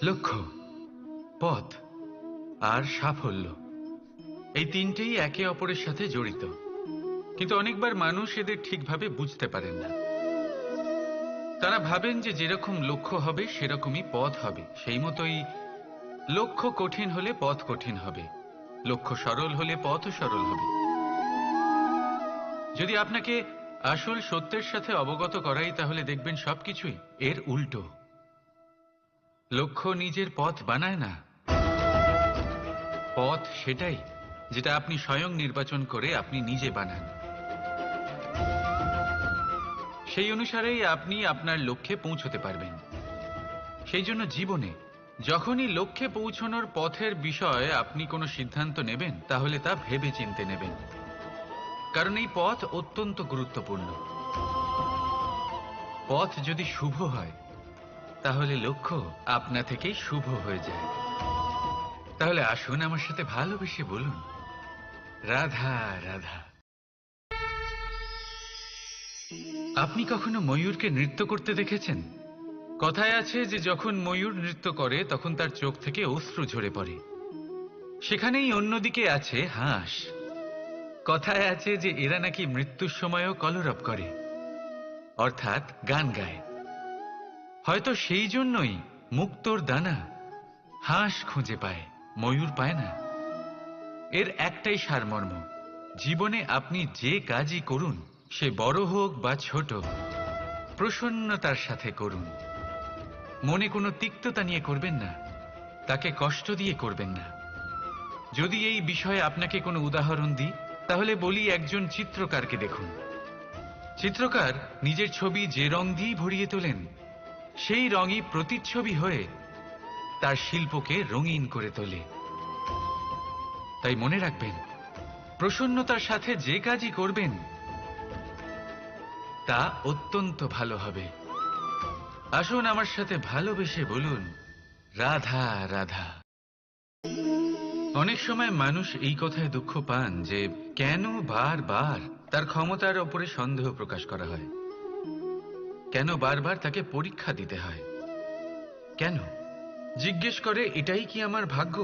লক্ষ্য, পথ আর সাফল্য, এই তিনটেই একে অপরের সাথে জড়িত, কিন্তু অনেকবার মানুষ এদের ঠিকভাবে বুঝতে পারেন না। তারা ভাবেন যে যেরকম লক্ষ্য হবে সেরকমই পথ হবে, সেই মতোই লক্ষ্য কঠিন হলে পথ কঠিন হবে, লক্ষ্য সরল হলে পথও সরল হবে। যদি আপনাকে আসল সত্যের সাথে অবগত করাই, তাহলে দেখবেন সবকিছুই এর উল্টো। লক্ষ্য নিজের পথ বানায় না, পথ সেটাই যেটা আপনি স্বয়ং নির্বাচন করে আপনি নিজে বানান। সেই অনুসারেই আপনি আপনার লক্ষ্যে পৌঁছতে পারবেন। সেই জন্য জীবনে যখনই লক্ষ্যে পৌঁছানোর পথের বিষয়ে আপনি কোনো সিদ্ধান্ত নেবেন, তাহলে তা ভেবে চিন্তে নেবেন, কারণ এই পথ অত্যন্ত গুরুত্বপূর্ণ। পথ যদি শুভ হয়, তাহলে লক্ষ্য আপনা থেকেই শুভ হয়ে যায়। তাহলে আসুন আমার সাথে ভালোবেসে বলুন, রাধা রাধা। আপনি কখনো ময়ূরকে নৃত্য করতে দেখেছেন? কথায় আছে যে যখন ময়ূর নৃত্য করে তখন তার চোখ থেকে অশ্রু ঝরে পড়ে। সেখানেই অন্যদিকে আছে হাঁস। কথায় আছে যে এরা নাকি মৃত্যুর সময়ও কলরব করে, অর্থাৎ গান গায়। হয়তো সেই জন্যই মুক্তোর দানা হাঁস খুঁজে পায়, ময়ূর পায় না। এর একটাই সারমর্ম, জীবনে আপনি যে কাজই করুন, সে বড় হোক বা ছোট, প্রসন্নতার সাথে করুন। মনে কোনো তিক্ততা নিয়ে করবেন না, তাকে কষ্ট দিয়ে করবেন না। যদি এই বিষয়ে আপনাকে কোনো উদাহরণ দিই, তাহলে বলি একজন চিত্রকারকে দেখুন। চিত্রকার নিজের ছবি যে রং দিয়েই ভরিয়ে তোলেন, সেই রঙই প্রতিচ্ছবি হয়ে তার শিল্পকে রঙিন করে তোলে। তাই মনে রাখবেন, প্রসন্নতার সাথে যে কাজই করবেন তা অত্যন্ত ভালো হবে। আসুন আমার সাথে ভালোবেসে বলুন, রাধা রাধা। অনেক সময় মানুষ এই কথায় দুঃখ পান যে কেন বারবার তার ক্ষমতার ওপরে সন্দেহ প্রকাশ করা হয়, কেন বারবার তাকে পরীক্ষা দিতে হয়। কেন জিজ্ঞেস করে, এটাই কি আমার ভাগ্য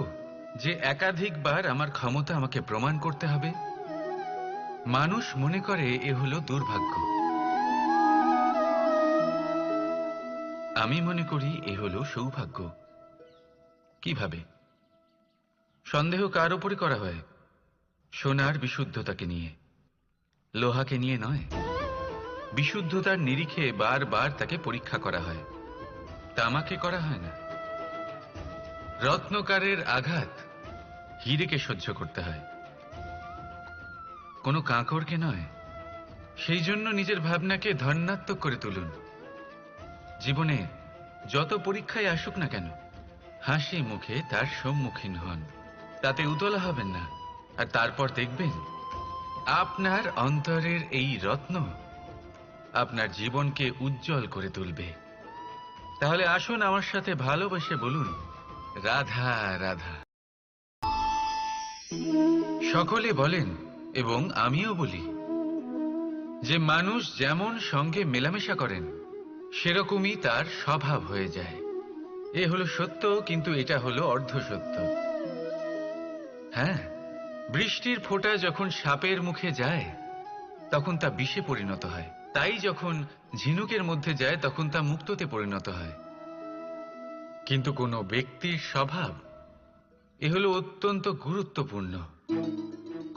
যে একাধিকবার আমার ক্ষমতা আমাকে প্রমাণ করতে হবে? মানুষ মনে করে এ হলো দুর্ভাগ্য। আমি মনে করি এ হলো সৌভাগ্য। কিভাবে? সন্দেহ কার উপরে করা হয়? সোনার বিশুদ্ধতাকে নিয়ে, লোহাকে নিয়ে নয়। বিশুদ্ধতার নিরিখে বারবার তাকে পরীক্ষা করা হয়, তামাকে করা হয় না। রত্নকারের আঘাত হীরেকে সহ্য করতে হয়, কোনো কাঁকরকে নয়। সেই জন্য নিজের ভাবনাকে ধন্যাত্মক করে তুলুন। জীবনে যত পরীক্ষায় আসুক না কেন, হাসি মুখে তার সম্মুখীন হন, তাতে উতলা হবেন না। আর তারপর দেখবেন আপনার অন্তরের এই রত্ন আপনার জীবনকে উজ্জ্বল করে তুলবে। তাহলে আসুন আমার সাথে ভালোবেসে বলুন, রাধা রাধা। সকলে বলেন এবং আমিও বলি যে মানুষ যেমন সঙ্গে মেলামেশা করেন, সেরকমই তার স্বভাব হয়ে যায়। এ হলো সত্য, কিন্তু এটা হলো অর্ধ সত্য। হ্যাঁ, বৃষ্টির ফোঁটা যখন সাপের মুখে যায় তখন তা বিষে পরিণত হয়, তাই যখন ঝিনুকের মধ্যে যায় তখন তা মুক্তোতে পরিণত হয়। কিন্তু কোনো ব্যক্তির স্বভাব, এ হলো অত্যন্ত গুরুত্বপূর্ণ।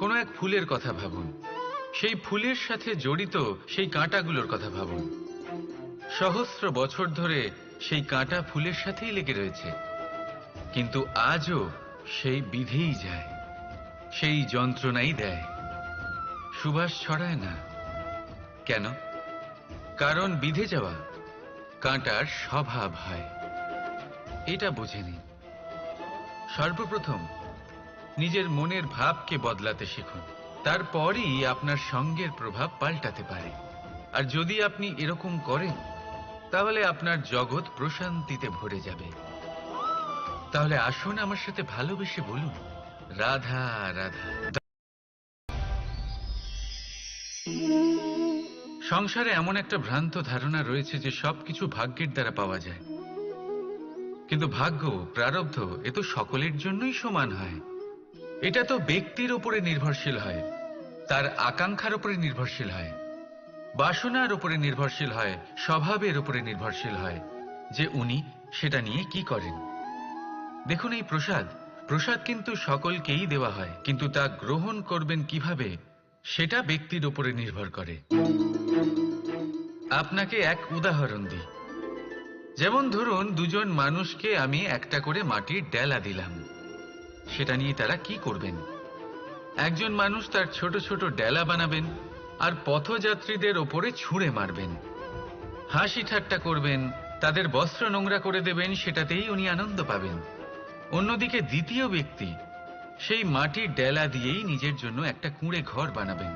কোনো এক ফুলের কথা ভাবুন, সেই ফুলের সাথে জড়িত সেই কাঁটাগুলোর কথা ভাবুন। সহস্র বছর ধরে সেই কাঁটা ফুলের সাথেই লেগে রয়েছে, কিন্তু আজও সেই বিধেই যায়, সেই যন্ত্রণাই দেয়, সুবাস ছড়ায় না। কেন? কারণ বিধে যাওয়া কাঁটার স্বভাব হয়। এটা বুঝে নিন। সর্বপ্রথম নিজের মনের ভাবকে বদলাতে শিখুন, তারপরই আপনার সঙ্গের প্রভাব পাল্টাতে পারে। আর যদি আপনি এরকম করেন, তাহলে আপনার জগৎ প্রশান্তিতে ভরে যাবে। তাহলে আসুন আমার সাথে ভালোবেসে বলুন, রাধা রাধা। সংসারে এমন একটা ভ্রান্ত ধারণা রয়েছে যে সবকিছু ভাগ্যের দ্বারা পাওয়া যায়। কিন্তু ভাগ্য, প্রারব্ধ এ তো সকলের জন্যই সমান হয়। এটা তো ব্যক্তির উপরে নির্ভরশীল হয়, তার আকাঙ্ক্ষার উপরে নির্ভরশীল হয়, বাসনার উপরে নির্ভরশীল হয়, স্বভাবের উপরে নির্ভরশীল হয় যে উনি সেটা নিয়ে কি করেন। দেখুন, এই প্রসাদ প্রসাদ কিন্তু সকলকেই দেওয়া হয়, কিন্তু তা গ্রহণ করবেন কিভাবে সেটা ব্যক্তির উপরে নির্ভর করে। আপনাকে এক উদাহরণ দিই। যেমন ধরুন, দুজন মানুষকে আমি একটা করে মাটির ডেলা দিলাম, সেটা নিয়ে তারা কি করবেন। একজন মানুষ তার ছোট ছোট ডেলা বানাবেন আর পথযাত্রীদের ওপরে ছুঁড়ে মারবেন, হাসি ঠাট্টা করবেন, তাদের বস্ত্র নোংরা করে দেবেন, সেটাতেই উনি আনন্দ পাবেন। অন্যদিকে দ্বিতীয় ব্যক্তি সেই মাটির ডেলা দিয়েই নিজের জন্য একটা কুঁড়ে ঘর বানাবেন,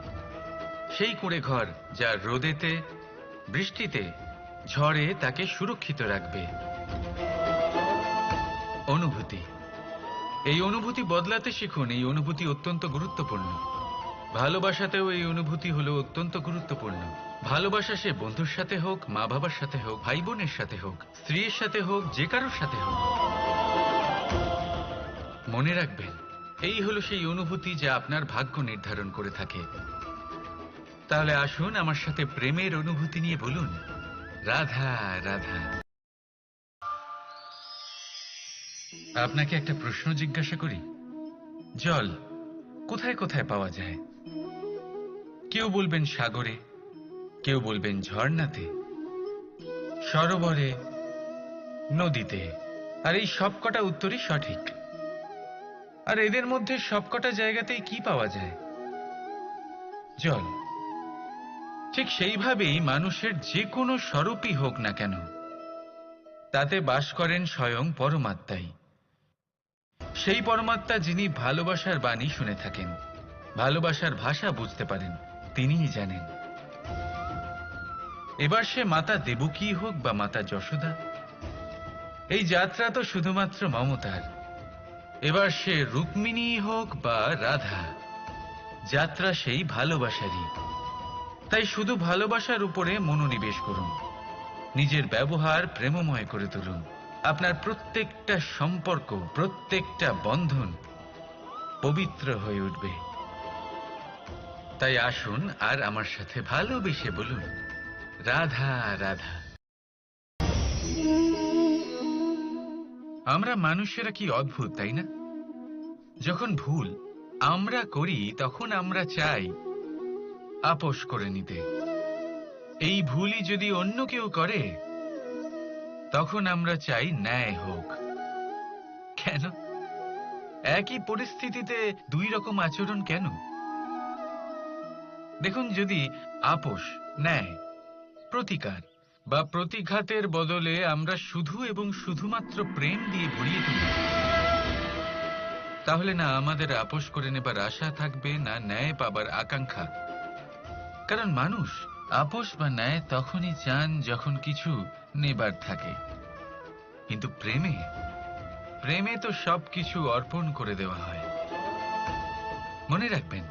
সেই কুঁড়ে ঘর যা রোদেতে, বৃষ্টিতে, ঝড়ে তাকে সুরক্ষিত রাখবে। অনুভূতি, এই অনুভূতি বদলাতে শিখুন। এই অনুভূতি অত্যন্ত গুরুত্বপূর্ণ। ভালোবাসাতেও এই অনুভূতি হলো অত্যন্ত গুরুত্বপূর্ণ। ভালোবাসা সে বন্ধুর সাথে হোক, মা বাবার সাথে হোক, ভাই বোনের সাথে হোক, স্ত্রীর সাথে হোক, যে কারোর সাথে হোক, মনে রাখবেন এই হলো সেই অনুভূতি যা আপনার ভাগ্য নির্ধারণ করে থাকে। তাহলে আসুন আমার সাথে প্রেমের অনুভূতি নিয়ে বলুন, রাধা রাধা। আপনাকে একটা প্রশ্ন জিজ্ঞাসা করি, জল কোথায় কোথায় পাওয়া যায়? কেউ বলবেন সাগরে, কেউ বলবেন ঝর্ণাতে, সরোবরে, নদীতে। আর এই সবকটা উত্তরই সঠিক। আর এদের মধ্যে সবকটা জায়গাতেই কি পাওয়া যায়? জল। ঠিক সেইভাবেই মানুষের যে কোনো স্বরূপই হোক না কেন, তাতে বাস করেন স্বয়ং পরমাত্মাই। সেই পরমাত্মা যিনি ভালোবাসার বাণী শুনে থাকেন, ভালোবাসার ভাষা বুঝতে পারেন, তিনিই জানেন। এবার সে মাতা দেবকী হোক বা মাতা যশোদা, এই যাত্রা তো শুধুমাত্র মমতার। এবার সে রুক্মিণী হোক বা রাধা, যাত্রা সেই ভালোবাসারই। তাই শুধু ভালোবাসার উপরে মনোনিবেশ করুন, নিজের ব্যবহার প্রেমময় করে তুলুন। আপনার প্রত্যেকটা সম্পর্ক, প্রত্যেকটা বন্ধন পবিত্র হয়ে উঠবে। তাই আসুন আর আমার সাথে ভালোবেসে বলুন, রাধা রাধা। আমরা মানুষেরা কি অদ্ভুত, তাই না? যখন ভুল আমরা করি তখন আমরা চাই আপোষ করে নিতে। এই ভুলই যদি অন্য কেউ করে তখন আমরা চাই ন্যায় হোক। কেন? একই পরিস্থিতিতে দুই রকম আচরণ কেন? দেখুন, যদি আপোষ, ন্যায়, প্রতিকার বা প্রতিঘাতের বদলে আমরা শুধু এবং শুধুমাত্র প্রেম দিয়ে ভরিয়ে তুলি, তাহলে না আমাদের আপোষ করে নেবার আশা থাকবে, না ন্যায় পাবার আকাঙ্ক্ষা। কারণ মানুষ আপোষ বা ন্যায় তখনই চান যখন কিছু নেবার থাকে। কিন্তু প্রেমে প্রেমে তো সবকিছু অর্পণ করে দেওয়া হয়। মনে রাখবেন,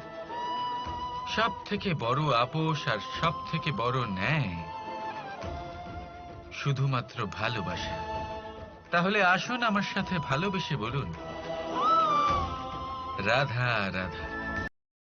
সব থেকে বড় আপোষ আর সব থেকে বড় ন্যায় শুধুমাত্র ভালোবাসা। তাহলে আসুন আমার সাথে ভালোবেসে বলুন, রাধা রাধা।